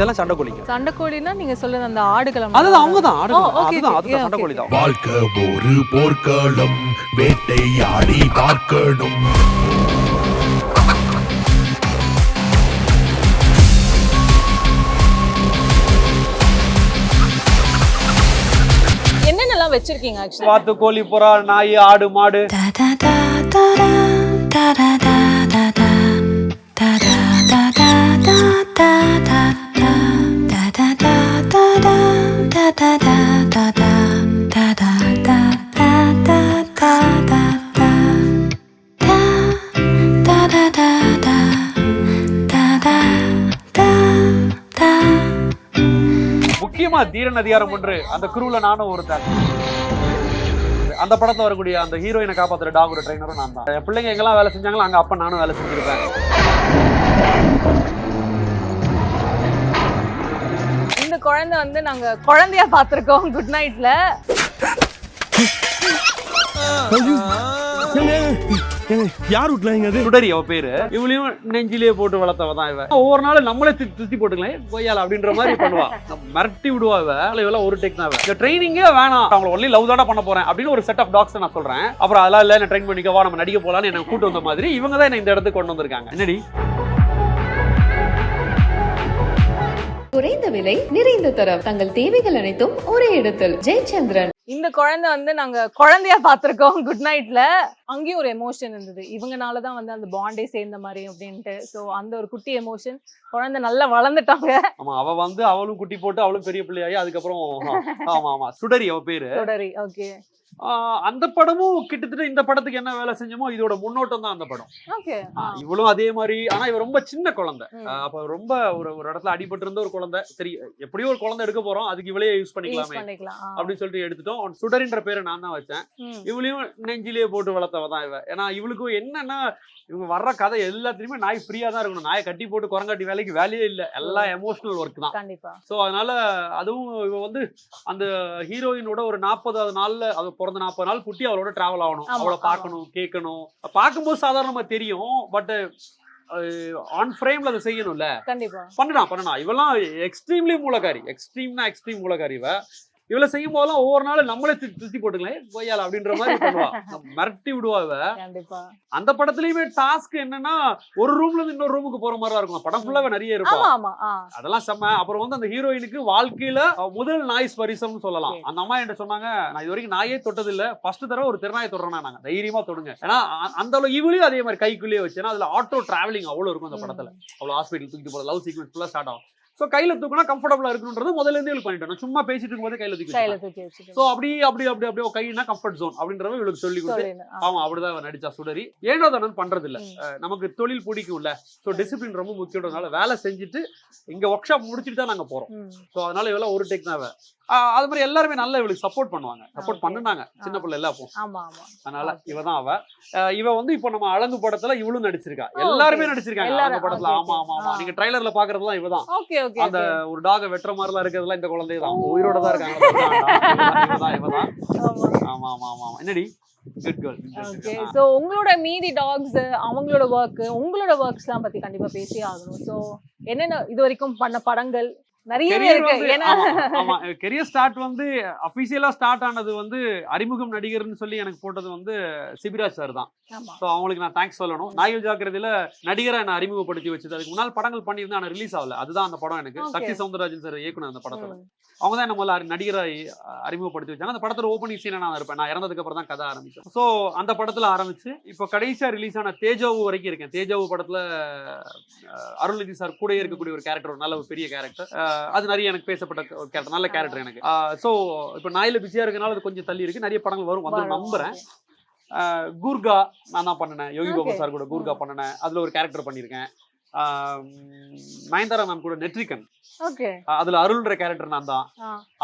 இதெல்லாம் சண்டைக்கோழிங்க. சண்டைக்கோழினா நீங்க சொல்றது அந்த ஆடுகளம். அதுதான் அவங்க தான் அதுதான் சண்டைக்கோழி தான். வாழ்க்கை ஒரு போர்க்களம், வேட்டையாடி பார்க்கணும். என்னென்னலாம் வச்சிருக்கீங்க ஆக்சுவலி? வாத்து, கோழி, புறா, நாய், ஆடு, மாடு. முக்கியமா தீரன் அதிகாரம் ஒன்று, அந்த குரூல நானும் ஒருத்தன். அந்த படத்துல வரக்கூடிய அந்த ஹீரோயினை காப்பாத்துற டாகோட ட்ரைனரும் நான் தான். என் பிள்ளைங்க எங்கெல்லாம் வேலை செஞ்சாங்களோ அங்க அப்ப நானும் வேலை செஞ்சிருப்பேன். இந்த குழந்தை வந்து நாங்க குழந்தையா பாத்திருக்கோம் குட் நைட்ல. யார் விட்டுலாங்க அது? சுடரி அவ பேரு. இவளையும் நெஞ்சிலேயே போட்டு வளர்த்தவ தான் இவ. ஒவ்வொரு நாள் நம்மளே சுத்தி போட்டுக்கலாம் கொய்யால அப்படின்ற மாதிரி பண்ணுவா. மிரட்டி விடுவா இவ. இவெல்லாம் ஒரு டெக் தான். இந்த ட்ரைனிங்கே வேணாம், அவங்கள ஒன்லி லவ் தாடா பண்ண போறேன் அப்படின்னு ஒரு செட் ஆஃப் டாக்ஸ் நான் சொல்றேன். அப்புறம் அதெல்லாம் இல்ல, என்ன ட்ரெயின் பண்ணிக்கவா, நம்ம நடிக்க போலான்னு என்ன கூட்டு வந்த மாதிரி இவங்க தான் என்ன இந்த இடத்துக்கு கொண்டு வந்திருக்காங்க. என்னடி குறைந்த விலை, நிறைந்த தரம், தங்கள் தேவைகள் அனைத்தும் ஒரே இடத்தில். ஜெயச்சந்திரன். இந்த குழந்தை வந்து நாங்க குழந்தையா பாத்திருக்கோம் குட் நைட்ல. அங்கேயும் ஒரு எமோஷன் இருந்தது, இவங்கனாலதான் வந்து அந்த பாண்டே சேர்ந்த மாதிரி அப்படின்ட்டு. சோ அந்த ஒரு குட்டி எமோஷன், குழந்தை நல்லா வளர்ந்துட்டாங்க. ஆமா, அவ வந்து அவளும் குட்டி போட்டு அவளும் பெரிய பிள்ளையாயி அதுக்கப்புறம் ஆமா ஆமா சுடரி அவ பேரு. சுடரி, ஓகே. அந்த படமும் கிட்டத்தட்ட இந்த படத்துக்கு என்ன வேலை செஞ்சோமோ இதோட முன்னோட்டம் தான் அந்த படம். ஓகே. இவளும் அதே மாதிரி, ஆனா இவ ரொம்ப சின்ன குழந்தை. அப்ப ரொம்ப ஒரு இடத்துல அடிபட்டு இருந்த ஒரு குழந்தை. சரி, எப்படியோ ஒரு குழந்தை எடுக்க போறோம், அதுக்கு இவளையே யூஸ் பண்ணிக்கலாமே அப்படின்னு சொல்லிட்டு எடுத்துட்டோம். சுடரின்ற பேரை நான் தான் வச்சேன். இவளையும் நெஞ்சிலேயே போட்டு வளர்த்தவ தான் இவ. ஏன்னா இவளுக்கும் என்னன்னா, இவங்க வர்ற கதை எல்லாத்துலயுமே நாய் ஃப்ரீயா தான் இருக்கணும். நாயை கட்டி போட்டு குரங்காட்டி வேலைக்கு வேலையே இல்லை, எல்லாம் எமோஷனல் ஒர்க் தான். கண்டிப்பா. சோ அதனால அதுவும் இவ வந்து அந்த ஹீரோயினோட ஒரு 40வது நாள்ல, அது பிறந்த 40 நாள் குட்டி அவளோட டிராவல் ஆகணும், அவளை பார்க்கணும், கேட்கணும். பார்க்கும்போது சாதாரணமா தெரியும், பட் ஆன் ஃப்ரேம்ல அதை செய்யணும்ல. கண்டிப்பா பண்ணனா இவெல்லாம் எக்ஸ்ட்ரீம்லி மூலக்காரி, எக்ஸ்ட்ரீம் மூலக்காரி. இவளை செய்யும் போதெல்லாம் ஒவ்வொரு நாள் நம்மளே சுத்தி போட்டுக்கலாம் கொய்யால அப்படின்ற மாதிரி பண்ணுவா, மிரட்டி விடுவா இவ. அந்த படத்துலயுமே டாஸ்க் என்னன்னா, ஒரு ரூம்ல இருந்து இன்னொரு ரூமுக்கு போற மாதிரி தான் இருக்கும். படம் ஃபுல்லாவே நிறைய இருக்கும், அதெல்லாம் செம்ம. அப்புறம் வந்து அந்த ஹீரோயினுக்கு வாழ்க்கையில முதல் நாய் ஸ்பரிசம்னு சொல்லலாம். அந்த அம்மா என்கிட்ட சொன்னாங்க, நான் இது வரைக்கும் நாயே தொட்டது இல்ல, ஃபர்ஸ்ட் தடவை ஒரு திருநாயை தொடுறேன்னா நாங்க தைரியமா தொடுங்க. ஏன்னா அந்த அளவு இவளையும் அதே மாதிரி கைக்குள்ளேயே வச்சு, ஏன்னா அதுல ஆட்டோ டிராவலிங் அவ்வளவு இருக்கும் அந்த படத்துல. அவ்வளவு ஹாஸ்பிட்டல் தூக்கிட்டு போற லவ் சீக்வன்ஸ் ஃபுல்லா ஸ்டார்ட் ஆகும். சோ கையில தூக்குனா கம்ஃபர்டபுளா இருக்கணும்ன்றது முதல்ல இருந்தே இவளுக்கு பண்ணிட்டோம். சும்மா பேசிட்டு இருக்கும்போது கையில தூக்கி சோ அப்படி கையினா கம்ஃபர்ட் ஜோன் அப்படின்றத இவளுக்கு சொல்லி கொடுத்து, ஆமா அப்படிதான் நடிச்சா சுடரி. ஏனோ தானே பண்றது இல்ல, நமக்கு தொழில் பிடிக்கும்ல. சோ டிசிப்ளின் ரொம்ப முக்கியம்ன்றதுனால வேலை செஞ்சுட்டு இங்க ஒர்க் ஷாப் முடிச்சுட்டு தான் நாங்க போறோம். சோ அதனால இவெல்லாம் ஒரு டேக் தான். அது மாதிரி எல்லாருமே நல்லா இவளுக்கு சப்போர்ட் பண்ணுவாங்க, சப்போர்ட் பண்ணுனாங்க சின்ன பிள்ளை எல்லாம். அதனால இவதான் அவ. இவ வந்து இப்ப நம்ம அழகு படத்துல இவளும் நடிச்சிருக்கா, எல்லாருமே நடிச்சிருக்காங்க அழகு படத்துல. ஆமா ஆமா ஆமா, நீங்க ட்ரைலர்ல பாக்குறதுலாம் இவதான். அந்த ஒரு டாக வெட்டுற மாதிரி எல்லாம் இருக்கிறதுலாம் இந்த குழந்தை தான், உயிரோட தான் இருக்காங்க. இவதான். ஆமா ஆமா ஆமா. என்னடி குட் கேர்ள். ஓகே. சோ உங்களோட மீதி டாக்ஸ், அவங்களோட வர்க், உங்களோட வர்க்ஸ்லாம் பத்தி கண்டிப்பா பேசியே ஆகணும். சோ என்னென்ன இது வரைக்கும் பண்ண படங்கள் நிறையவே இருக்கு. ஏன்னா ஆமா, கெரியர் ஸ்டார்ட் வந்து அபிஷியலா ஸ்டார்ட் ஆனது வந்து அறிமுகம் நடிகர்னு சொல்லி எனக்கு போட்டது வந்து சிபிராஜ் சார் தான். சோ அவங்களுக்கு நான் தேங்க்ஸ் சொல்லணும். நாயல் ஜாக்கிரதையில நடிகரை என்ன அறிமுகப்படுத்தி வச்சது. அதுக்கு முன்னால் படங்கள் பண்ணியிருந்தா ஆனா ரிலீஸ் ஆகல. அதுதான் அந்த படம் எனக்கு. சக்தி சௌந்தரராஜன் சார் இயக்குனர் அந்த படத்துல. அவங்க தான் நம்மள நடிகரை அறிமுகப்படுத்தி வச்சாங்க. அந்த படத்துல ஓப்பனிங் சீனா நான் இருப்பேன். நான் இறந்ததுக்கு அப்புறம் தான் கதை ஆரம்பிச்சேன். சோ அந்த படத்துல ஆரம்பிச்சு இப்போ கடைசியா ரிலீஸ் ஆன தேஜாவு வரைக்கும் இருக்கேன். தேஜாவு படத்துல அருள்நிதி சார் கூட இருக்கக்கூடிய ஒரு கேரக்டர், ஒரு நல்ல ஒரு பெரிய கேரக்டர். அது நிறைய எனக்கு பேசப்பட்ட ஒரு கேரக்டர், நல்ல கேரக்டர் எனக்கு. சோ இப்போ நாயில பிஸியா இருக்கனால அது கொஞ்சம் தள்ளி இருக்கு. நிறைய படங்கள் வரும், வந்து நம்புறேன். கூர்கா நான் தான் பண்ணினேன், யோகி பாபு சார் கூட கூர்கா பண்ணினேன். அதுல ஒரு கேரக்டர் பண்ணியிருக்கேன். நயன்தாரா மேம் கூட நெட்ரிகன், அதுல அருள்ன்ற கேரக்டர் நான் தான்.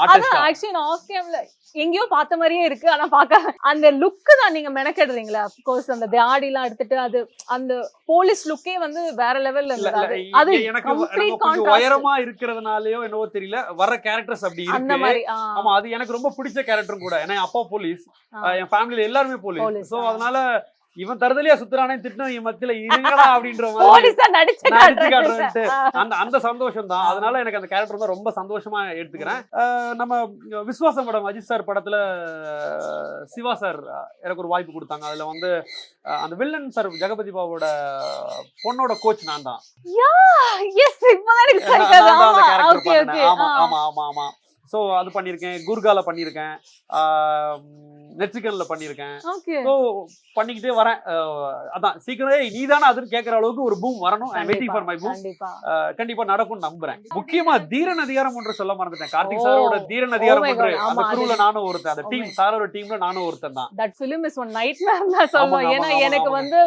ஆக்சுவலி நான் ஆஃப் கேம்ல எங்கேயோ பார்த்த மாதிரியே இருக்கு, ஆனா பார்க்க அந்த லுக் தான் நீங்க மெனக்கெடுறீங்களா? ஆஃப் கோர்ஸ் அந்த தாடி எல்லாம் எடுத்துட்டு அது அந்த போலீஸ் லுக்கே வந்து வேற லெவல்ல இருந்தது. அது எனக்கு கொஞ்சம் உயரமா இருக்கிறதுனாலயோ என்னவோ தெரியல, வர கேரக்டர்ஸ் அப்படி இருக்கு. ஆமா, அது எனக்கு ரொம்ப பிடிச்ச கேரக்டரும் கூட. ஏன்னா அப்பா போலீஸ், என் ஃபேமிலில எல்லாருமே போலீஸ். சோ அதனால இவன் தருதலையா சுத்துறானே திட்டம் என் மத்தியில இருங்கடா அப்படின்ற மாதிரி போலீஸா நடிச்சு நடிச்சு காட்டுறது. காட்டுறேன்ட்டு அந்த சந்தோஷம் தான். அதனால எனக்கு அந்த கேரக்டர் தான் ரொம்ப சந்தோஷமா எடுத்துக்கிறேன். நம்ம விஸ்வாசம் படம் அஜித் சார் படத்துல சிவா சார் எனக்கு ஒரு வாய்ப்பு கொடுத்தாங்க. அதுல வந்து அந்த வில்லன் சார் ஜெகபதி பாபுவோட பொண்ணோட கோச் நான் தான். எஸ் இப்பதான் எனக்கு நான் சரியா தான் அந்த ஆமா கேரக்டர் ஓகே ஓகே பண்ணேன். ஆமா ஆமா ஆமா ஆமா. ஸோ அது பண்ணியிருக்கேன், குர்கால பண்ணியிருக்கேன், நெட்சிக்கன்ல பண்ணியிருக்கேன். ஓகே ஸோ பண்ணிக்கிட்டே வரேன். அதான் சீக்கிரமே நீ தானே அதுன்னு கேட்கற அளவுக்கு ஒரு பூம் வரணும். ஐ வெயிட்டிங் ஃபார் மை பூம். கண்டிப்பா கண்டிப்பா நடக்கும்னு நம்புறேன். முக்கியமா தீரன் அதிகாரம் ஒன்று சொல்ல மறந்துட்டேன். கார்த்திக் சாரோட தீரன் அதிகாரம் my ஒன்று God. அந்த ஆமா, குரூல அது- நானும் ஒருத்தன், அந்த டீம் சாரோட டீம்ல நானும் ஒருத்தன் தான். That film is one nightmare தான் சொல்லணும். ஆமாங்க, ஏன்னா ஆமாங்க, எனக்கு ஆமாங்க. வந்து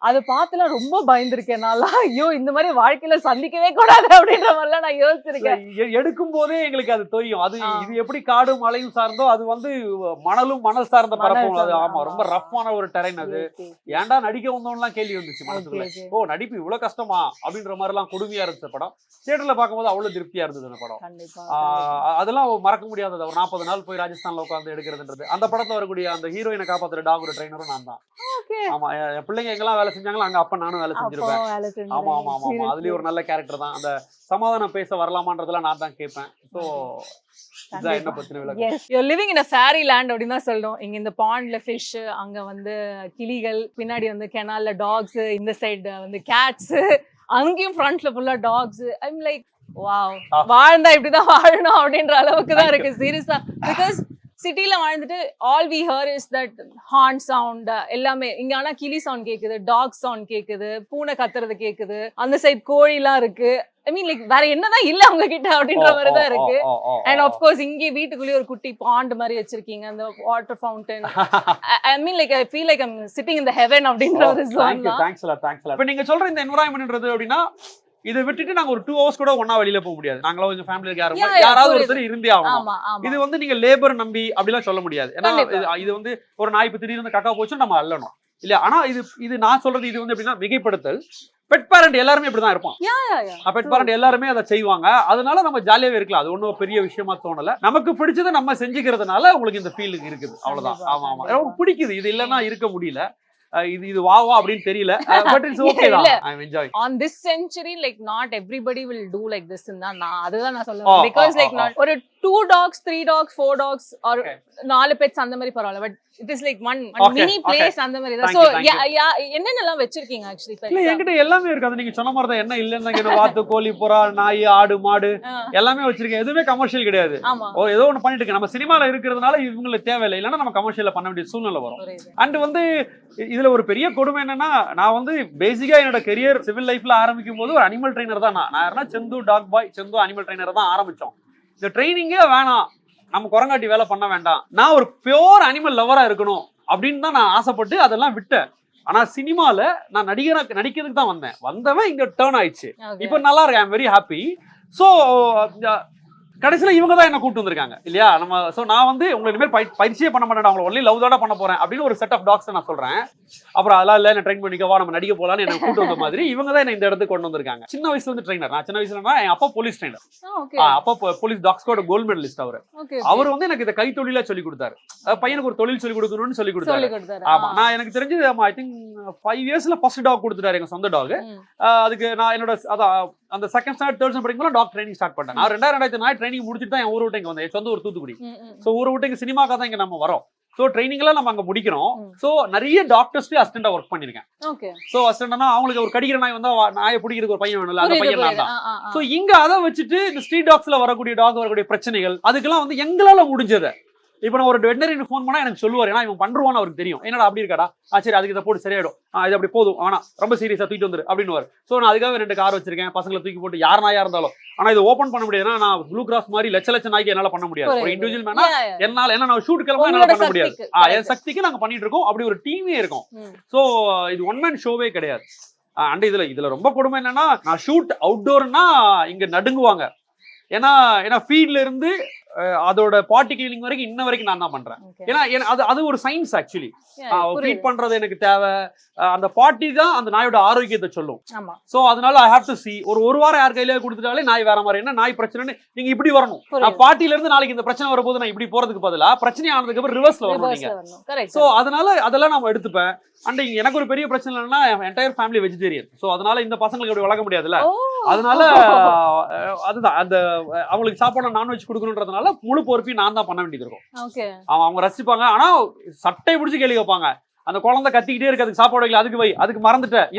அது பார்த்துலாம் ரொம்ப பயந்துருக்கேன். நான்லாம் ஐயோ இந்த மாதிரி வாழ்க்கையில சந்திக்கவே கூடாது அப்படின்ற மாதிரிலாம் நான் யோசிச்சிருக்கேன். எடுக்கும் போதே எங்களுக்கு அது தெரியும். அது ஆ. இது எப்படி காடு மலையும் சார்ந்தோ அது வந்து மணலும் மணல் சார்ந்த பரப்பும். அது ஆமா ரொம்ப ஆமா. ரஃப்பான ஒரு டெரைன் அது. ஏன்டா நடிக்க வந்தோம்லாம் கேள்வி வந்துச்சு மனசுக்குள்ள. ஓ நடிப்பு இவ்வளவு கஷ்டமா அப்படின்ற மாதிரி எல்லாம் கொடுமையா இருந்துச்சு படம். தியேட்டர்ல பார்க்கும்போது அவ்வளவு திருப்தியா இருந்தது அந்த படம். கண்டிப்பா அதெல்லாம் மறக்க முடியாதது. ஒரு 40 நாள் போய் ராஜஸ்தான்ல உட்காந்து எடுக்கிறதுன்றது. அந்த படத்துல வரக்கூடிய அந்த ஹீரோயினை காப்பாத்துற டாக் ஒரு ட்ரைனரும் நான் தான். ஓகே ஆமா என் பிள்ளைங்க எங்கெல்லாம் வேலை செஞ்சாங்களோ அங்க அப்ப நானும் வேலை அப்போ செஞ்சிருப்பேன். வேலை ஆமா ஆமா ஆமா ஆமா. செஞ்சு அதுலயும் ஒரு நல்ல கேரக்டர் தான். அந்த சமாதானம் பேச வரலாமான்றதெல்லாம் நான் தான் கேட்பேன். ஸோ இதான் என்ன பத்தின விளக்கம். As you living in a fairy land அப்படின்னு தான் சொல்றோம். இங்க இந்த பாண்ட்ல ஃபிஷ், அங்க வந்து கிளிகள், பின்னாடி வந்து கெனால்ல டாக்ஸ், இந்த சைடு வந்து கேட்ஸ், அங்கேயும் ஃப்ரண்ட்ல ஃபுல்லா டாக்ஸ். ஐம் லைக் வாவ், வாழ்ந்தா இப்படிதான் வாழணும் அப்படின்ற அளவுக்கு தான் இருக்கு சீரியஸா. பிகாஸ் சிட்டில வாழ்ந்துட்டு all we hear is that horn sound எல்லாமே. இங்க ஆனா கிளி சவுண்ட் கேக்குது, டாக் சவுண்ட் கேக்குது, பூனை கத்துறது கேக்குது, அந்த சைடு கோழிலாம் இருக்கு. ஐ மீன் லைக் வேற என்னதான் இல்ல அவங்க கிட்ட அப்படின்ற மாதிரி தான் இருக்கு. அண்ட் ஆஃப் கோர்ஸ் இங்கே வீட்டுக்குள்ளேயே ஒரு குட்டி பாண்ட் மாதிரி வச்சிருக்கீங்க, அந்த water fountain. I mean like I feel like I'm sitting in the heaven அப்படின்ற ஒரு ஜோன் தான். தேங்க்ஸ். இப்போ நீங்க சொல்ற இந்த என்விரான்மென்ட்ன்றது அப்படின்னா இதை விட்டுட்டு நாங்க ஒரு 2 hours கூட ஒண்ணா வெளியில போக முடியாது. நாங்களும் கொஞ்சம் ஃபேமிலிக்கு யாராவது ஒருத்தர் இருந்தே ஆகணும். ஆமா ஆமா இது வந்து நீங்க லேபர் நம்பி அப்படிலாம் சொல்ல முடியாது. ஏன்னா கண்டிப்பா. இது வந்து ஒரு நாய் இப்ப திடீர்னு கக்கா போச்சு நம்ம அள்ளணும் இல்ல. ஆனா இது நான் சொல்றது இது வந்து எப்படின்னா மிகைப்படுத்தல். பெட் பேரண்ட் எல்லாருமே இப்படிதான் இருப்பான். பெட் பேரண்ட் எல்லாருமே அதை செய்வாங்க. அதனால நம்ம ஜாலியாவே இருக்கலாம். அது ஒன்றும் பெரிய விஷயமா தோணல. நமக்கு பிடிச்சதை நம்ம செஞ்சுக்கிறதுனால உங்களுக்கு இந்த ஃபீலிங் இருக்குது. அவ்வளவுதான். ஆமா ஆமா எனக்கு பிடிக்குது. இது இல்லைன்னா இருக்க முடியல. இது வா அப்படின்னு தெரியல. பட் இட்ஸ் ஓகே தான். ஐ அம் enjoy. On this century like not everybody will do like this ன்னு தான் அதுதான் நான் சொல்லுவேன். Because like not ஒரு 2 dogs 3 dogs 4 dogs or 4 pets அந்த மாதிரி பரவாயில்ல. But it is like one mini place அந்த மாதிரி தான். So என்னென்னலாம் வச்சிருக்கீங்க actually pets? இல்ல என்கிட்ட எல்லாமே இருக்கு. அது நீங்க சொன்ன மாதிரி தான். என்ன இல்லைன்னா வாத்து, கோழி, புறா, நாய், ஆடு, மாடு எல்லாமே வச்சிருக்கேன். எதுவுமே கமர்ஷியல் கிடையாது. ஆமா ஏதோ ஒண்ணு பண்ணிட்டு இருக்கேன். நம்ம சினிமால இருக்கிறதுனால இவங்களுக்கு தேவையில்லை. இல்லைன்னா நம்ம கமர்ஷியல்ல பண்ண வேண்டிய சூழ்நிலை வரும். அண்ட் வந்து இதுல ஒரு பெரிய கொடுமை என்னன்னா நான் வந்து பேசிக்கா என்னோட கெரியர் சிவில் லைஃப்ல ஆரம்பிக்கும் போது ஒரு அனிமல் ட்ரைனர் தான். நான் யாருன்னா செந்து டாக் பாய், செந்து அனிமல் ட்ரைனர் தான் ஆரம்பிச்சோம். இந்த ட்ரைனிங்கே வேணாம், நம்ம குரங்காட்டி வேலை பண்ண வேண்டாம், நான் ஒரு பியோர் அனிமல் லவரா இருக்கணும் அப்படின்னு தான் நான் ஆசைப்பட்டு அதெல்லாம் விட்டேன். ஆனா சினிமால நான் நடிக்கிறதுக்கு தான் வந்தவன் இங்க டேர்ன் ஆயிடுச்சு. இப்போ நல்லா இருக்கு. I am very happy. So கடைசியில இவங்க தான் என்ன கூப்பிட்டு வந்திருக்காங்க இல்லையா. நம்ம ஸோ நான் வந்து உங்களை இனிமேல் பயிற்சியே பண்ண மாட்டேன், அவங்களை ஒன்லி லவ் தாட பண்ண போறேன் அப்படின்னு ஒரு செட் ஆஃப் டாக்ஸ் நான் சொல்றேன். அப்புறம் அதெல்லாம் இல்லை என்ன ட்ரெயின் பண்ணிக்கவா நம்ம நடிக்க போலான்னு என்ன கூப்பிட்டு வந்த மாதிரி இவங்க தான் என்ன இந்த இடத்துக்கு கொண்டு வந்திருக்காங்க. சின்ன வயசுல இருந்து ட்ரெயினர். நான் சின்ன வயசுல என் அப்பா போலீஸ் ட்ரெயினர். அப்பா போலீஸ் டாக்ஸ்கோட கோல்டு மெடலிஸ்ட். அவர் வந்து எனக்கு இதை கைத்தொழிலா சொல்லி கொடுத்தாரு. பையனுக்கு ஒரு தொழில் சொல்லி கொடுக்கணும்னு சொல்லி கொடுத்தாரு. ஆமா நான் எனக்கு தெரிஞ்சு ஐ திங்க் 5 yearsல ஃபர்ஸ்ட் டாக் கொடுத்துட்டாரு, எங்க சொந்த டாக். அதுக்கு நான் என்னோட அந்த செகண்ட் ஸ்டாண்டர்ட் தேர்ட் ஸ்டாண்டர்ட் படிக்கும்போது டாக் ட்ரைனிங் ஸ்டார்ட் பண்ணேன். நான் 2004 ட்ரைனிங் முடிச்சுட்டு தான் என் ஊரை விட்டு இங்க வந்தேன். சொந்த ஊர் தூத்துக்குடி. ஸோ ஊரை விட்டு இங்க சினிமாக்காக தான் இங்க நம்ம வரோம். ஸோ ட்ரைனிங் எல்லாம் நம்ம அங்க முடிக்கிறோம். ஸோ நிறைய டாக்டர்ஸ்லயும் அசிஸ்டண்டா ஒர்க் பண்ணிருக்கேன். ஸோ அசிஸ்டன்ட்னா அவங்களுக்கு ஒரு கடிக்கிற நாய் வந்தா நாயை பிடிக்கிறதுக்கு ஒரு பையன் வேணும்ல, அந்த பையன் நான் தான். ஸோ இங்க அதை வச்சுட்டு இந்த ஸ்ட்ரீட் டாக்ஸ்ல வரக்கூடிய பிரச்சனைகள் அதுக்கெல்லாம் வந்து எங்களால முடிஞ்சதை இப்போ நான் ஒரு வெட்டனரி ஃபோன் பண்ணா எனக்கு சொல்லுவார். ஏன்னா இவன் பண்றான்னு அவருக்கு தெரியும். என்னடா அப்படி இருக்காடா, சரி அதுக்கு இதை போட்டு சரியாயிடும், இது அப்படி போதும், ஆனா ரொம்ப சீரியஸா தூக்கிட்டு வந்துரு அப்படின்னு. ஸோ நான் அதுக்காக 2 கார் வச்சிருக்கேன், பசங்களை தூக்கி போட்டு யார் நாயா இருந்தாலும். ஆனா இது ஓப்பன் பண்ண முடியாது. நான் ப்ளூ கிராஸ் மாதிரி லட்ச நாய்க்கு என்னால பண்ண முடியாது. ஒரு இண்டிவிஜுவல் மேனா என்னால என்ன நான் ஷூட் கிளம்ப என்னால பண்ண முடியாது. என் சக்திக்கு நாங்க பண்ணிட்டு இருக்கோம். அப்படி ஒரு டீமே இருக்கும். ஸோ இது ஒன் மேன் ஷோவே கிடையாது. அண்ட் இதுல ரொம்ப கொடுமை என்னன்னா நான் ஷூட் அவுட்டோர்னா இங்க நடுங்குவாங்க. ஏன்னா ஃபீல்ட்ல இருந்து அதோட பாட்டி கிளீனிங் வரைக்கும் இன்ன வரைக்கும் நான் தான் பண்றேன். ஏன்னா அது ஒரு சயின்ஸ். ஆக்சுவலி ஃபீட் பண்றது எனக்கு தேவை. அந்த பாட்டி தான் அந்த நாயோட ஆரோக்கியத்தை சொல்லும். சோ அதனால ஐ ஹேவ் டு see ஒரு வாரம் யார் கையில கொடுத்துட்டாலே நாய் வேற மாதிரி. என்ன நாய் பிரச்சனைன்னு நீங்க இப்படி வரணும். பாட்டில இருந்து நாளைக்கு இந்த பிரச்சனை வரப்போது நான் இப்படி போறதுக்கு பதிலா பிரச்சனை ஆனதுக்கு அப்புறம் ரிவர்ஸ்ல வரணும் நீங்க. சோ அதனால அதெல்லாம் நான் எடுத்துப்பேன். அண்ட் எனக்கு ஒரு பெரிய பிரச்சனை இல்லைன்னா என்டையர் ஃபேமிலி வெஜிடேரியன். ஸோ அதனால இந்த பசங்களுக்கு அப்படி வளர்க்க முடியாதுல்ல. அதனால அதுதான் அந்த அவங்களுக்கு சாப்பாடு நான்வெஜ் கொடுக்கணுன்றதுனால முழு பொறுப்பையும் நான் தான் பண்ண வேண்டியது இருக்கும். அவங்க ரசிப்பாங்க. ஆனா சட்டை பிடிச்சி கேள்வி வைப்பாங்க. அந்த குழந்தை கத்திக்கிட்டே இருக்கு, அதுக்கு சாப்பாடு வைக்கல, அதுக்கு வை, அதுக்கு மறந்துட்டேன்,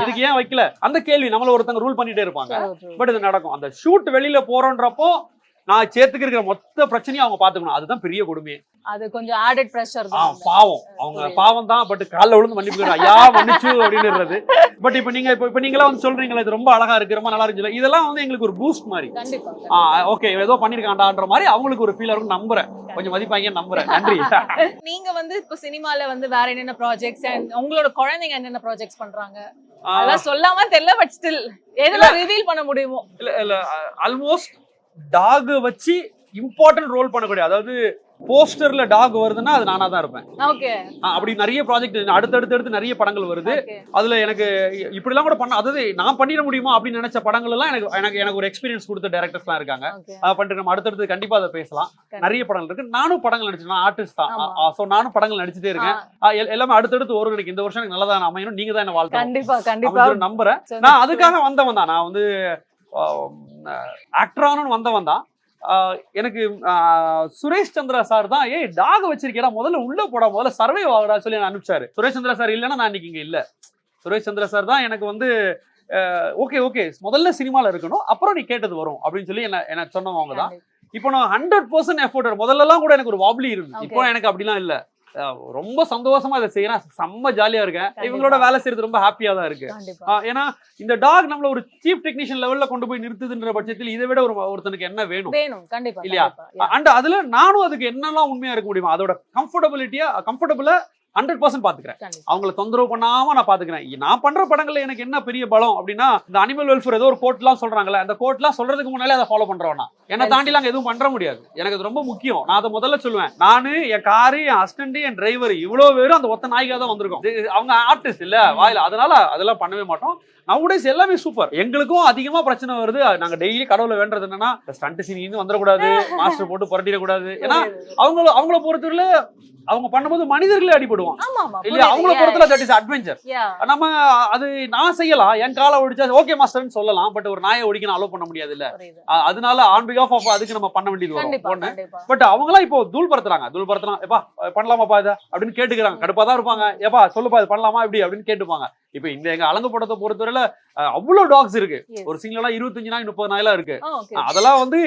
இதுக்கு ஏன் வைக்கல, அந்த கேள்வி நம்மள ஒருத்தங்க ரூல் பண்ணிட்டே இருப்பாங்க. பட் இது நடக்கும். அந்த ஷூட் வெளியில போறோன்றப்போ நான் சேர்த்துக்கு இருக்கிற மொத்த பிரச்சனையும் அவங்க பாத்துக்கணும். அதுதான் பெரிய கொடுமை. அது கொஞ்சம் ஆடட் பிரஷர் தான். பாவம், அவங்க பாவம் தான். பட் காலைல விழுந்து மன்னிப்பு ஐயா மன்னிச்சு அப்படின்றது. பட் இப்ப நீங்களா வந்து சொல்றீங்களா இது ரொம்ப அழகா இருக்கு, ரொம்ப நல்லா இருந்துச்சு, இதெல்லாம் வந்து எங்களுக்கு ஒரு பூஸ்ட் மாதிரி. ஓகே ஏதோ பண்ணிருக்காண்டான்ற மாதிரி அவங்களுக்கு ஒரு ஃபீல் இருக்கும். நம்புறேன் கொஞ்சம் மதிப்பாங்க, நம்புறேன். நன்றி. நீங்க வந்து இப்ப சினிமால வந்து வேற என்னென்ன ப்ராஜெக்ட்ஸ் அண்ட் உங்களோட குழந்தைங்க என்னென்ன ப்ராஜெக்ட்ஸ் பண்றாங்க அதெல்லாம் சொல்லாம தெரியல. பட் ஸ்டில் எதெல்லாம் ரிவீல் பண்ண முடியுமோ? இல்ல ஆல்மோஸ்ட் டாக் வச்சு இம்பார்ட்டன்ட் ரோல் பண்ணக்கூடிய, அதாவது போஸ்டர்ல டாக் வருதுன்னா அது நானா தான் இருப்பேன். அப்படி நிறைய ப்ராஜெக்ட் அடுத்தடுத்து நிறைய படங்கள் வருது. அதுல எனக்கு இப்படி எல்லாம் கூட பண்ண, அதாவது நான் பண்ணிட முடியுமா அப்படின்னு நினைச்ச படங்கள் எல்லாம் எனக்கு ஒரு எக்ஸ்பீரியன்ஸ் கொடுத்த டைரக்டர்ஸ் எல்லாம் இருக்காங்க. பண்ணிட்டு நம்ம அடுத்தடுத்து கண்டிப்பா அதை பேசலாம். நிறைய படங்கள் இருக்கு. நானும் படங்கள் நடிச்சேன், நான் ஆர்டிஸ்ட் தான். சோ நானும் படங்கள் நடிச்சுட்டே இருக்கேன். எல்லாமே அடுத்தடுத்து ஒரு எனக்கு இந்த வருஷம் எனக்கு நல்லதா அமையணும். நீங்க தான் என்ன வாழ்க்கை நம்புறேன். நான் அதுக்காக வந்தவன் தான். நான் வந்து ஆக்டரானு வந்தவன் தான். எனக்கு சுரேஷ் சந்திரா சார் தான் டாக் வச்சிருக்கேன் முதல்ல உள்ள போடா, முதல்ல சர்வே ஆகுறா சொல்லி அனுப்பிச்சாரு. சுரேஷ் சந்திரா சார் இல்லைன்னா நான் இன்னைக்கு இங்க இல்ல. சுரேஷ் சந்திரா சார் தான் எனக்கு வந்து ஓகே முதல்ல சினிமால இருக்கணும், அப்புறம் நீ கேட்டது வரும் அப்படின்னு சொல்லி என்ன சொன்னவங்க தான். இப்போ நான் 100% எஃபோர்ட். முதல்ல எல்லாம் கூட எனக்கு ஒரு வாப்லி இருக்கு. இப்போ எனக்கு அப்படிலாம் இல்ல. ரொம்ப சந்தோஷமா இதை செய்யறேன். செம்ம ஜாலியா இருக்கேன். இவங்களோட வேலை செய்யறது ரொம்ப ஹாப்பியா தான் இருக்கு. ஏன்னா இந்த டாக் நம்மள ஒரு சீஃப் டெக்னீஷியன் லெவல்ல கொண்டு போய் நிறுத்துதுன்ற பட்சத்தில் இதை விட ஒருத்தனுக்கு என்ன வேணும் இல்லையா? அண்ட் அதுல நானும் அதுக்கு என்னெல்லாம் உண்மையா இருக்க முடியுமா, அதோட கம்ஃபர்டபுளா 100% பாத்துக்கிறேன். அவங்களை தொந்தரவு பண்ணாம நான் பாத்துக்கிறேன். நான் பண்ற படங்கள்ல எனக்கு என்ன பெரிய பலம் அப்படின்னா, இந்த அனிமல் வெல்ஃபேர் ஏதோ ஒரு கோட் எல்லாம் சொல்றாங்கல்ல, அந்த கோட் எல்லாம் சொல்றதுக்கு முன்னாலே அதை ஃபாலோ பண்றவனா. என்ன தாண்டி எல்லாம் எதுவும் பண்ற முடியாது. எனக்கு அது ரொம்ப முக்கியம். நான் அதை முதல்ல சொல்லுவேன். நானு, என் காரு, என் அசிஸ்டன்ட், என் டிரைவர் இவ்வளவு பேரும் அந்த ஒத்த நாய்க்காக தான் வந்திருக்கோம். அவங்க ஆர்டிஸ்ட் இல்ல வாயில, அதனால அதெல்லாம் பண்ணவே மாட்டோம். நவுடேஸ் எல்லாமே சூப்பர். எங்களுக்கும் அதிகமா பிரச்சனை வருது. நாங்க டெய்லி கடவுளை வேண்டது என்னன்னா ஸ்டண்ட் சீன் வந்துடக்கூடாது, மாஸ்டர் போட்டு புரட்டிடக்கூடாது. ஏன்னா அவங்கள பொறுத்தவரையில அவங்க பண்ணும்போது மனிதர்களே அடிபடுவான் இல்லையா? அவங்கள பொறுத்தல தட் இஸ் அட்வென்ச்சர். நம்ம அது நான் செய்யலாம், என் காலை ஒடிச்சா ஓகே மாஸ்டர்னு சொல்லலாம். பட் ஒரு நாயை ஒடிக்க அலோ பண்ண முடியாது இல்ல. அதனால ஆன் பிகாஃப் ஆஃப் அதுக்கு நம்ம பண்ண வேண்டியது வரும். பட் அவங்களாம் இப்போ தூள் படுத்துறாங்க. எப்பா பண்ணலாமாப்பா இதை அப்படின்னு கேட்டுக்கிறாங்க. கடுப்பா தான் இருப்பாங்க. எப்பா சொல்லுப்பா இது பண்ணலாமா இப்படி அப்படின்னு கேட்டுப்பாங்க. இப்ப இந்த எங்க அலங்கு படத்தை பொறுத்தவரையில அவ்வளவு டாக்ஸ் இருக்கு. ஒரு சிங்கிளா 25 நாய் 30 நாயெல்லாம் இருக்கு. அதெல்லாம் வந்து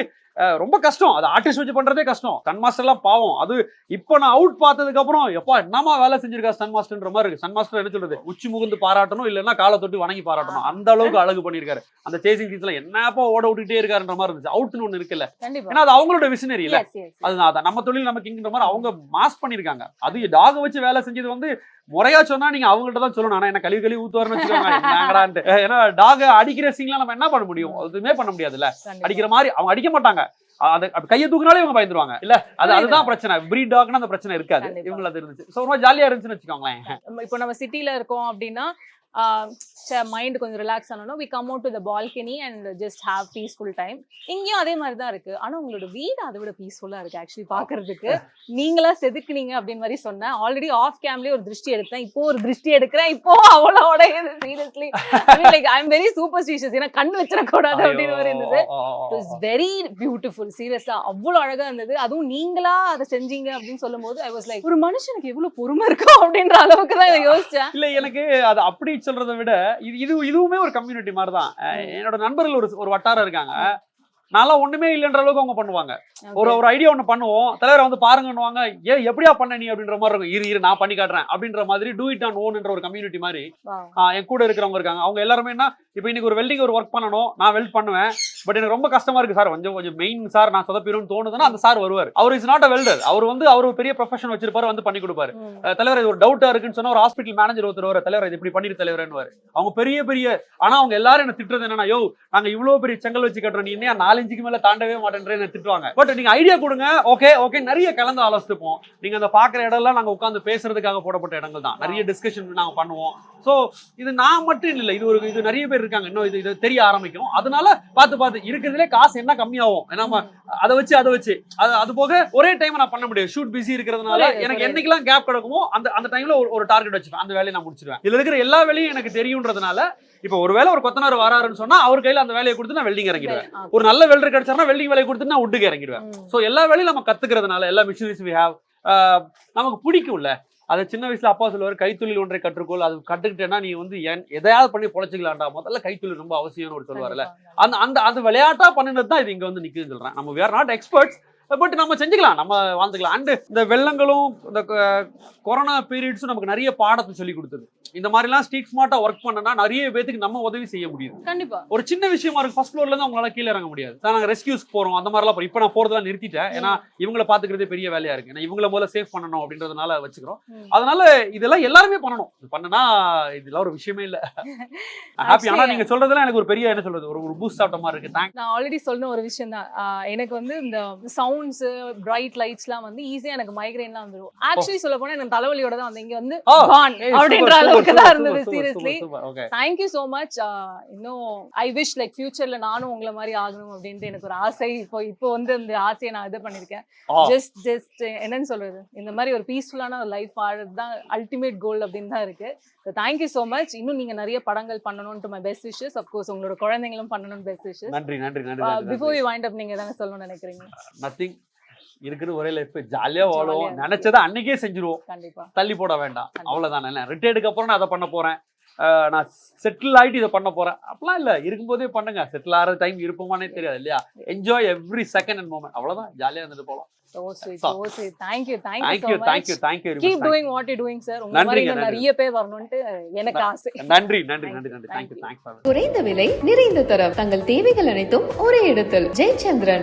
ரொம்ப கஷ்டம். அது ஆர்டிஸ்ட் வச்சு பண்றதே கஷ்டம். ஸ்டன் மாஸ்டர் எல்லாம் பாவம். அது இப்ப நான் அவுட் பார்த்ததுக்கு அப்புறம் எப்பா என்னமா வேலை செஞ்சிருக்கா ஸ்டன் மாஸ்டர்ன்ற மாதிரி இருக்கு. ஸ்டன் மாஸ்டர் என்ன சொல்றது, உச்சி முகுந்து பாராட்டணும், இல்லன்னா காலை தொட்டு வணங்கி பாராட்டணும். அந்த அளவுக்கு அழகு பண்ணிருக்காரு. அந்த சேசிங் சீன்ஸ்ல என்னப்பா ஓட விட்டுட்டே இருக்காருன்ற மாதிரி இருந்துச்சு. அவுட்னு ஒண்ணு இருக்குல்ல, ஏன்னா அது அவங்களோட விஷனரி இல்ல. அதுதான் நம்ம தொழில் நமக்கு இங்கிற மாதிரி அவங்க மாஸ் பண்ணிருக்காங்க. அது டாக் வச்சு வேலை செஞ்சது வந்து முறையா சொன்னா நீங்க அவங்கள்ட்ட தான் சொல்லணும். ஆனா என்ன கழுவி ஊத்துவாருன்னு வச்சுக்கோங்க. ஏன்னா டாக் அடிக்கிற சீன்லாம் நம்ம என்ன பண்ண முடியும்? எதுவுமே பண்ண முடியாதுல்ல. அடிக்கிற மாதிரி அவங்க அடிக்க மாட்டாங்க. அந்த கையை தூக்குனாலே இவங்க பயந்துருவாங்க இல்ல. அதுதான் பிரச்சனை. பிரீட் டாக்னா அந்த பிரச்சனை இருக்காது. இவங்க அது இருந்துச்சு. சோ ரொம்ப ஜாலியா இருந்துச்சுன்னு வச்சுக்கோங்களேன். இப்போ நம்ம சிட்டில இருக்கோம் அப்படின்னா மைண்ட் கொஞ்சம் ரிலாக்ஸ் ஆனோம். we come out to the balcony and just have peaceful time. இங்கேயும் அதே மாதிரி தான் இருக்கு. ஆனா உங்களோட வீடு அதை விட பீஸ்ஃபுல்லா இருக்கு ஆக்சுவலி பாக்குறதுக்கு. நீங்களா செதுக்குனீங்க அப்படின்னு மாதிரி சொன்னேன். ஆல்ரெடி ஆஃப் கேம்லயே ஒரு திருஷ்டி எடுத்தேன், இப்போ ஒரு திருஷ்டி எடுக்கிறேன். இப்போ அவளோட seriously like I am very superstitious. ஏன்னா கண் வச்சிடக்கூடாது அப்படின்னு மாதிரி இருந்தது. It was very beautiful. சீரியஸா அவ்வளவு அழகா இருந்தது. அதுவும் நீங்களா அதை செஞ்சீங்க அப்படின்னு சொல்லும் போது ஐ வாஸ் லைக் ஒரு மனுஷனுக்கு எவ்வளவு பொறுமை இருக்கும் அப்படின்ற அளவுக்கு தான் இதை யோசிச்சேன். இல்ல எனக்கு அது அப்படி சொல்றதை விட இதுவுமே ஒரு கம்யூனிட்டி மாதிரி தான். என்னோட நண்பர்கள் ஒரு வட்டாரம் இருக்காங்க. நல்லா ஒண்ணுமே இல்லைன்ற அளவுக்கு அவங்க பண்ணுவாங்க. ஒரு ஐடியா ஒண்ணு பண்ணுவோம், தலைவரை வந்து பாருங்கன்னுவாங்க. எப்படியா பண்ண நீ அப்படின்ற மாதிரி இருக்கும். இரு நான் பண்ணி காட்டுறேன் அப்படின்ற மாதிரி டூ இட் ஆன் ஓன்ன்ற ஒரு கம்யூனிட்டி மாதிரி என் கூட இருக்கிறவங்க இருக்காங்க. அவங்க எல்லாருமே என்ன, இப்போ இன்னைக்கு ஒரு வெல்டிங் ஒரு ஒர்க் பண்ணணும், நான் வெல்ட் பண்ணுவேன். பட் எனக்கு ரொம்ப கஷ்டமா இருக்கு சார், கொஞ்சம் மெயின் சார் நான் சொதப்பிடும்னு தோணுதுன்னா அந்த சார் வருவார். அவர் இஸ் நாட் அ வெல்டர். அவர் வந்து அவர் பெரிய ப்ரொஃபஷன் வச்சிருப்பாரு, வந்து பண்ணி கொடுப்பாரு. தலைவர் இது ஒரு டவுட்டா இருக்குன்னு சொன்னா ஒரு ஹாஸ்பிட்டல் மேனேஜர் ஒருத்தர் தலைவர் இது இப்படி பண்ணிட்டு தலைவர்னு. அவங்க பெரிய ஆனா அவங்க எல்லாரும் என்ன திட்டுறது என்னன்னா, யோ நாங்க இவ்வளவு பெரிய செங்கல் வச்சு கட்டுறோம், நீ என்ன 4 இன்ச்சுக்கு மேல தாண்டவே மாட்டேன்றேன்னு திட்டுவாங்க. பட் நீங்க ஐடியா கொடுங்க, ஓகே நிறைய கலந்து ஆலோசிப்போம். நீங்க அந்த பாக்குற இடம் எல்லாம் நாங்க உட்காந்து பேசுறதுக்காக போடப்பட்ட இடங்கள் தான். நிறைய டிஸ்கஷன் நாங்க பண்ணுவோம். சோ இது நான் மட்டும் இல்ல, இது நிறைய பேர் இருக்காங்க. இன்னும் இது தெரிய ஆரம்பிக்கும். அதனால பார்த்து இருக்கிறதுலே காசு என்ன கம்மியாகும், நம்ம அதை வச்சு அது போக ஒரே டைம் நான் பண்ண முடியாது. ஷூட் பிஸி இருக்கிறதுனால எனக்கு என்னைக்கெல்லாம் கேப் கிடக்குமோ அந்த டைம்ல ஒரு டார்கெட் வச்சுப்பேன். அந்த வேலையை நான் முடிச்சிடுவேன். இதுல இருக்கிற எல்லா வேலையும் எனக்கு தெரியும்ன்றதுனால இப்ப ஒருவேளை ஒரு கொத்தனார் வராருன்னு சொன்னா அவர் கையில அந்த வேலையை கொடுத்து நான் வெல்டிங் இறங்கிடுவேன். ஒரு நல்ல வெல்டர் கிடைச்சாருன்னா வெல்டிங் வேலையை கொடுத்து நான் உட்டுக்கு இறங்கிடுவேன். சோ எல்லா வேலையும் நம்ம கத்துக்கிறதுனால எல்லா மிஷினரிஸ் வி ஹேவ் நமக்கு பிடிக்கும்ல. அது சின்ன வயசுல அப்பா சொல்லுவார், கைத்தொழில் ஒன்றை கற்றுக்கொள். அது கற்றுக்கிட்டேன்னா நீ வந்து எதையாவது பண்ணி பொழைச்சிக்கலாம்டா. முதல்ல கைத்தொழில் ரொம்ப அவசியம்னு ஒரு சொல்லுவார்ல. அந்த விளையாட்டா பண்ணினது தான் இது இங்க வந்து நிக்குதுன்னு சொல்றேன். நம்ம we are not experts, but நம்ம செஞ்சுக்கலாம், நம்ம வாழ்ந்துக்கலாம். அண்ட் இந்த வெள்ளங்களும் இந்த கொரோனா பீரியட்ஸும் நமக்கு நிறைய பாடத்தை சொல்லி கொடுத்தது. இந்த மாதிரிலாம் ஸ்ட்ரீட் ஸ்மார்ட்டா ஒர்க் பண்ணனா நிறைய பேருக்கு நம்ம உதவி செய்ய முடியும். கண்டிப்பா ஒரு சின்ன விஷயமா இருக்கு, ஃபர்ஸ்ட் ஃப்ளோர்ல இருந்து அவங்களால கீழே இறங்க முடியாது. நாங்க ரெஸ்கியூஸ்க்கு போறோம், அந்த மாதிரிலாம் இப்போ நான் போறதெல்லாம் நிறுத்திட்டேன். ஏன்னா இவங்களை பாத்துக்கிறதே பெரிய வேலையா இருக்கு. ஏன்னா இவங்களை முதல்ல சேஃப் பண்ணணும் அப்படின்றதுனால வச்சுக்கிறோம். அதனால இதெல்லாம் எல்லாருமே பண்ணணும். பண்ணனா இதெல்லாம் ஒரு விஷயமே இல்ல. ஹாப்பி. ஆனா நீங்க சொல்றதெல்லாம் எனக்கு ஒரு பெரிய என்ன சொல்றது, ஒரு பூஸ்ட் சாப்பிட்ட மாதிரி இருக்கு. நான் ஆல்ரெடி சொன்ன ஒரு விஷயம் தான், எனக்கு வந்து இந்த சவுண்ட்ஸ் பிரைட் லைட்ஸ்லாம் வந்து ஈஸியா எனக்கு மைக்ரைன்லாம் வந்துரும். ஆக்சுவலி சொல்ல போனா எனக்கு தலைவலியோட தான் வந்து இங்க வந்து gone அப்படின்ற அளவுக்கு தான் இருந்தது. Seriously thank you so much. இன்னும் ஐ விஷ் லைக் ஃபியூச்சர்ல நானும் உங்களை மாதிரி ஆகணும் அப்படின்ட்டு எனக்கு ஒரு ஆசை. இப்போ வந்து அந்த ஆசையை நான் இது பண்ணிருக்கேன். ஜஸ்ட் என்னன்னு சொல்றது, இந்த மாதிரி ஒரு பீஸ்ஃபுல்லான ஒரு லைஃப் வாழறது தான் அல்டிமேட் கோல் அப்படின்னு தான் இருக்கு. Thank you so much. இன்னும் நீங்க நிறைய படங்கள் பண்ணணும்னு மை பெஸ்ட் விஷஸ். அப்கோர்ஸ் உங்களோட குழந்தைங்களும் பண்ணணும்னு பெஸ்ட் விஷஸ். நன்றி. பிஃபோர் யூ வைண்ட் அப் நீங்க எதாவது சொல்லணும்னு நினைக்கிறீங்க? நத்திங். இருக்கிற ஒரே லைஃப் ஜாலியா வாழுவோம். நினைச்சதை அன்னைக்கே செஞ்சிருவோம். கண்டிப்பா தள்ளி போட வேண்டாம். அவ்வளவுதானே. ரிட்டையர்டுக்கு அப்புறம் நான் அதை பண்ண போறேன், நான் செட்டில் ஆயிட்டு இதை பண்ண போறேன் அப்படிலாம் இல்ல. இருக்கும்போதே பண்ணுங்க. செட்டில் ஆகிற டைம் இருப்போமானே தெரியாது இல்லையா. Enjoy every second and moment. அவ்வளவுதான். ஜாலியா இருந்துட்டு போலாம். So sweet, so sweet. Thank you so much. Thank you. Keep doing what you're doing, sir. உங்க மாதிரி நிறைய பேர் வரணும்னு எனக்கு ஆசை. நன்றி. Thank you. குறைந்த விலை, நிறைந்த தரம், தங்கள் தேவைகள் அனைத்தும் ஒரே இடத்தில். ஜெயச்சந்திரன்.